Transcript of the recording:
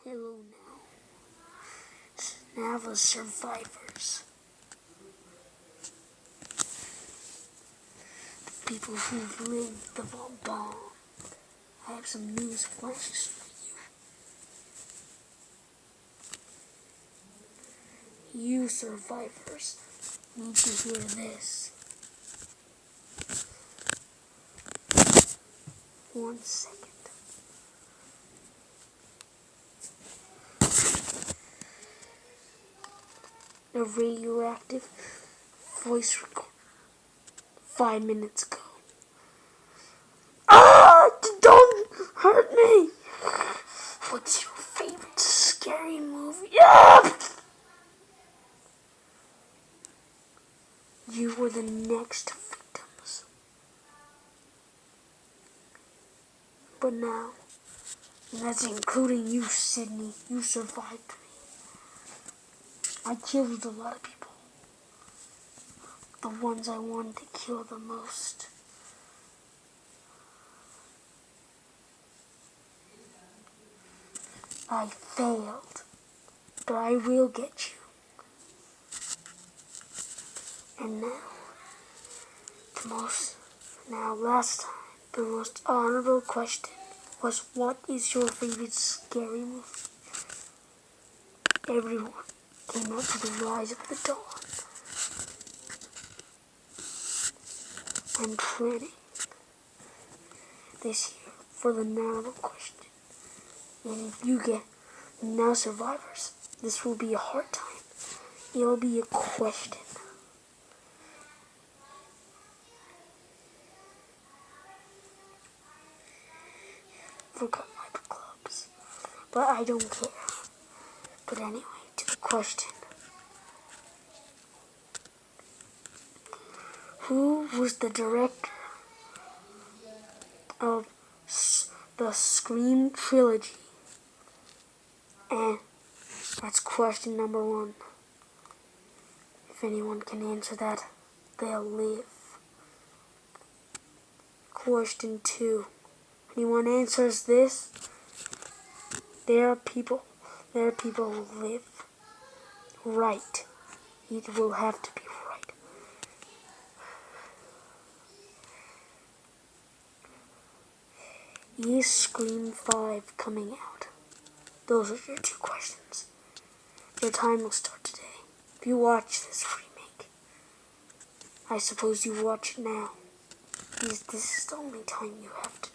Hello now. Now the survivors. The people who've lived the bomb. I have some news flashes for you. You survivors need to hear this. 1 second. A radioactive voice record 5 minutes ago. Ah! Don't hurt me! What's your favorite scary movie? Ah! You were the next victims. But now, and that's including you, Sydney, you survived me. I killed a lot of people. The ones I wanted to kill the most. I failed, but I will get you. And last time, the most honorable question was, what is your favorite scary movie? Everyone came out to the Rise of the Dawn. I'm planning this year for the honorable question. And if you get now survivors, this will be a hard time. It'll be a question. Forgot my clubs, but I don't care. But anyway, to the question. Who was the director of the Scream trilogy? And that's question number 1. If anyone can answer that, they'll live. Question 2. Anyone answers this, there are people who live. Right. It will have to be right. Is Scream 5 coming out? Those are your 2 questions. Your time will start today. If you watch this remake, I suppose you watch it now, because this is the only time you have to